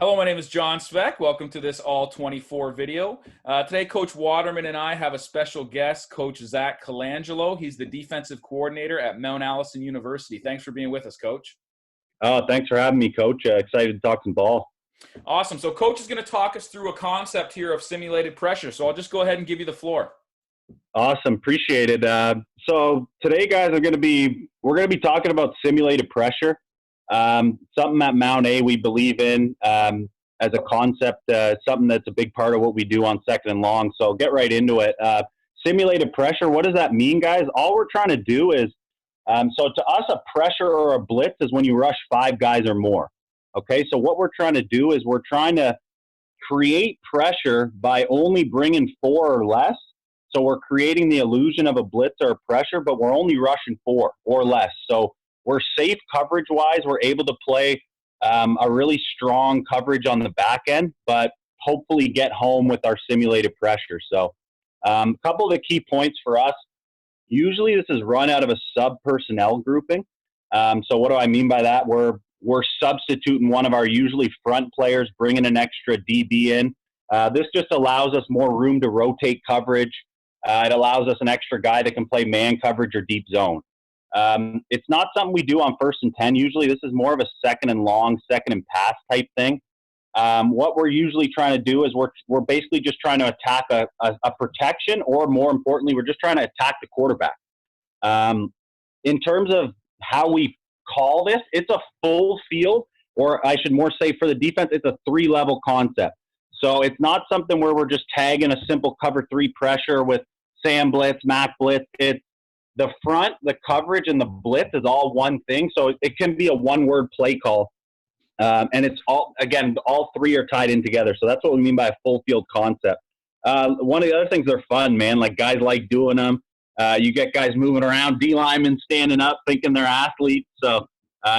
Hello, my name is John Sveck. Welcome to this All 24 video. Today, Coach Waterman and I have a special guest, Coach Zak Colangelo. He's the defensive coordinator at Mount Allison University. Thanks for being with us, Coach. Oh, thanks for having me, Coach. Excited to talk some ball. Awesome. So, Coach is going to talk us through a concept here of simulated pressure. So, I'll just go ahead and give you the floor. Awesome, appreciate it. So today, guys, we're going to be talking about simulated pressure. Something at Mount A we believe in as a concept. Something that's a big part of what we do on second and long. So get right into it. Simulated pressure. What does that mean, guys? All we're trying to do is so to us, a pressure or a blitz is when you rush 5 guys or more. Okay, so what we're trying to do is we're trying to create pressure by only bringing 4 or less. So we're creating the illusion of a blitz or a pressure, but we're only rushing 4 or less. So we're safe coverage-wise. We're able to play a really strong coverage on the back end, but hopefully get home with our simulated pressure. So a couple of the key points for us. Usually this is run out of a sub-personnel grouping. So what do I mean by that? We're substituting one of our usually front players, bringing an extra DB in. This just allows us more room to rotate coverage. It allows us an extra guy that can play man coverage or deep zone. It's not something we do on 1st and 10. Usually this is more of a second and long, second and pass type thing. What we're usually trying to do is we're basically just trying to attack a protection, or more importantly, we're just trying to attack the quarterback. In terms of how we call this, it's a full field, or I should more say for the defense, it's a 3-level concept. So it's not something where we're just tagging a simple cover 3 pressure with Sam blitz, Mac blitz. It's the front, the coverage, and the blitz is all one thing. So it can be a one-word play call. And it's all 3 are tied in together. So that's what we mean by a full field concept. One of the other things, they're fun, man. Like, guys like doing them. You get guys moving around, D linemen standing up thinking they're athletes. So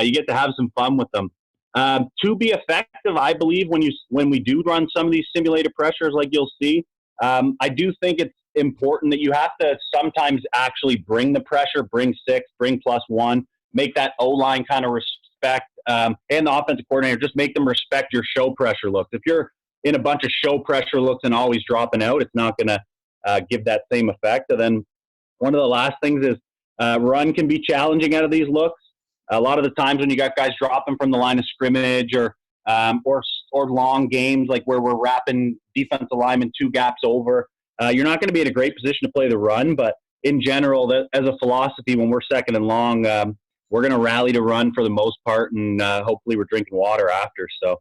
you get to have some fun with them. To be effective, I believe when we do run some of these simulated pressures like you'll see, I do think it's important that you have to sometimes actually bring the pressure, bring 6, bring +1, make that O-line kind of respect, and the offensive coordinator, just make them respect your show pressure looks. If you're in a bunch of show pressure looks and always dropping out, it's not going to give that same effect. And then one of the last things is run can be challenging out of these looks. A lot of the times when you got guys dropping from the line of scrimmage or long games like where we're wrapping defensive linemen 2 gaps over, you're not going to be in a great position to play the run. But in general, as a philosophy, when we're second and long, we're going to rally to run for the most part, and hopefully we're drinking water after. So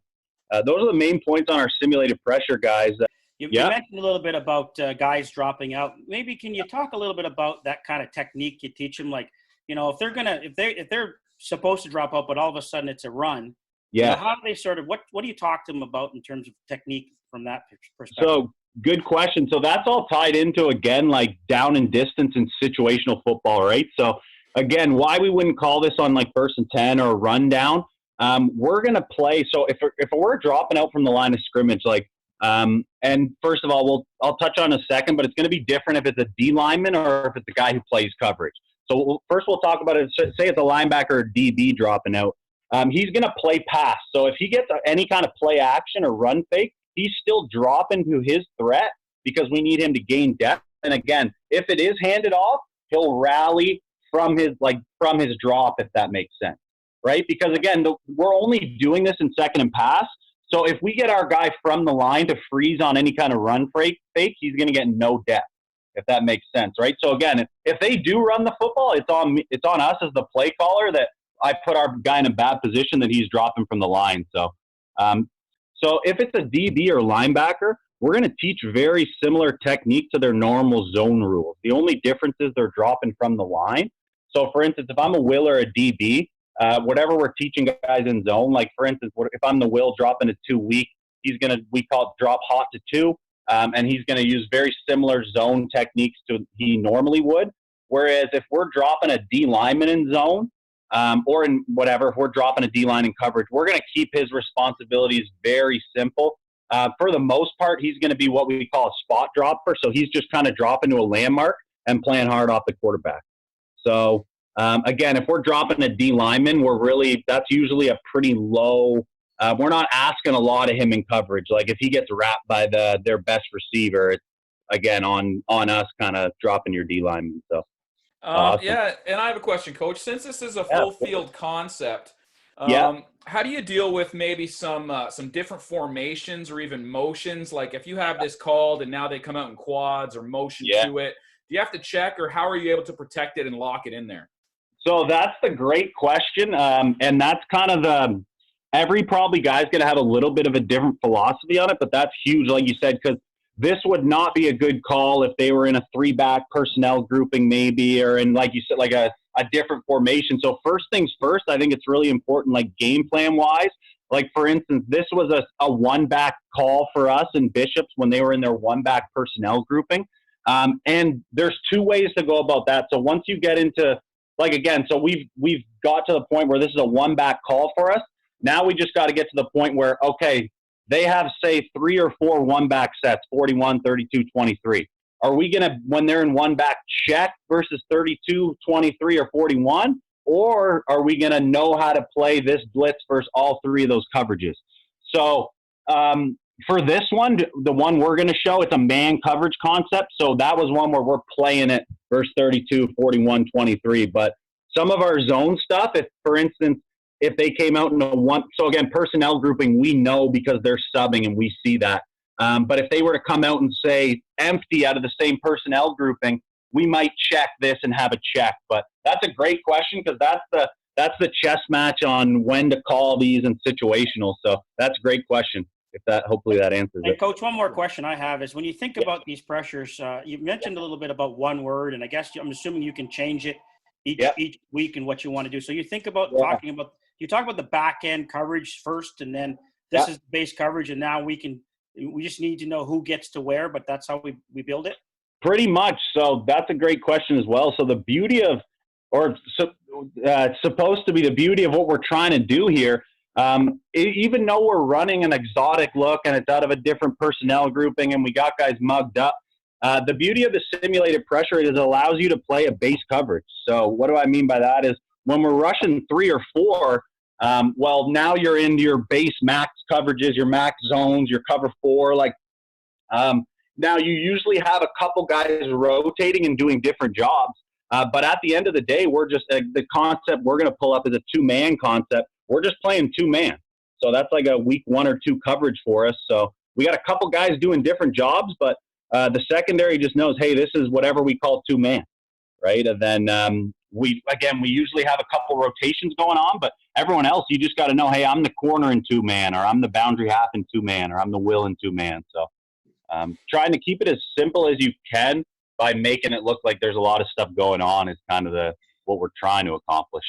those are the main points on our simulated pressure, guys. You mentioned a little bit about guys dropping out. Maybe can you talk a little bit about that kind of technique you teach them? Like, if they're supposed to drop out, but all of a sudden it's a run. Yeah. How do they what do you talk to them about in terms of technique from that perspective? So good question. So that's all tied into, again, like down and distance and situational football, right? So again, why we wouldn't call this on like 1st and 10 or a rundown. We're going to play. So if we're dropping out from the line of scrimmage, like, and first of all, I'll touch on in a second, but it's going to be different if it's a D lineman or if it's a guy who plays coverage. So first we'll talk about it. Say it's a linebacker or DB dropping out. He's going to play pass. So if he gets any kind of play action or run fake, he's still dropping to his threat because we need him to gain depth. And again, if it is handed off, he'll rally from his drop, if that makes sense, right? Because again, we're only doing this in second and pass. So if we get our guy from the line to freeze on any kind of run fake, he's going to get no depth, if that makes sense, right? So again, if they do run the football, it's on us as the play caller that I put our guy in a bad position that he's dropping from the line. So, so if it's a DB or linebacker, we're going to teach very similar technique to their normal zone rules. The only difference is they're dropping from the line. So for instance, if I'm a will or a DB, whatever we're teaching guys in zone, like for instance, if I'm the will dropping to 2 weak, we call it drop hot to 2. And he's going to use very similar zone techniques to he normally would. Whereas if we're dropping a D lineman in zone, or in whatever, if we're dropping a D line in coverage, we're going to keep his responsibilities very simple. For the most part, he's going to be what we call a spot dropper. So he's just kind of dropping to a landmark and playing hard off the quarterback. So again, if we're dropping a D lineman, that's usually a pretty low we're not asking a lot of him in coverage. Like if he gets wrapped by their best receiver, it's again on us kind of dropping your D lineman. So awesome. Yeah, and I have a question, Coach. Since this is a full field concept, Yeah. how do you deal with maybe some different formations or even motions? Like if you have this called and now they come out in quads or motion to it, do you have to check, or how are you able to protect it and lock it in there? So that's the great question, and that's kind of every probably guy's going to have a little bit of a different philosophy on it, but that's huge, like you said, because this would not be a good call if they were in a 3-back personnel grouping maybe, or in, like you said, like a different formation. So first things first, I think it's really important, like game plan wise. Like for instance, this was a 1-back call for us in Bishops when they were in their 1-back personnel grouping. And there's 2 ways to go about that. So once you get into, like again, so we've got to the point where this is a 1-back call for us. Now we just got to get to the point where, okay, they have, say, 3 or 4 1-back sets, 41, 32, 23. Are we going to, when they're in 1-back, check versus 32, 23, or 41? Or are we going to know how to play this blitz versus all 3 of those coverages? So for this one, the one we're going to show, it's a man coverage concept. So that was one where we're playing it versus 32, 41, 23. But some of our zone stuff, if, for instance, if they came out in a one, so again, personnel grouping, we know because they're subbing and we see that. But if they were to come out and say empty out of the same personnel grouping, we might check this and have a check. But that's a great question because that's the chess match on when to call these and situational. So that's a great question. Hopefully that answers it. Coach, one more question I have is when you think about these pressures, you mentioned a little bit about one word, and I guess I'm assuming you can change it each week and what you want to do. So you think about you talk about the back end coverage first, and then this is base coverage, and now we just need to know who gets to where, but that's how we build it? Pretty much. So that's a great question as well. So the beauty of, supposed to be the beauty of what we're trying to do here, even though we're running an exotic look and it's out of a different personnel grouping and we got guys mugged up, the beauty of the simulated pressure is it allows you to play a base coverage. So what do I mean by that is when we're rushing 3 or 4, well, now you're into your base max coverages, your max zones, your cover 4. Now you usually have a couple guys rotating and doing different jobs. But at the end of the day, we're just the concept we're going to pull up is a 2-man concept. We're just playing 2-man. So that's like a week 1 or 2 coverage for us. So we got a couple guys doing different jobs, but the secondary just knows, hey, this is whatever we call 2-man, right? And then we usually have a couple rotations going on, but everyone else, you just got to know, hey, I'm the corner in 2-man, or I'm the boundary half in 2-man, or I'm the will in 2-man. So trying to keep it as simple as you can by making it look like there's a lot of stuff going on is kind of what we're trying to accomplish.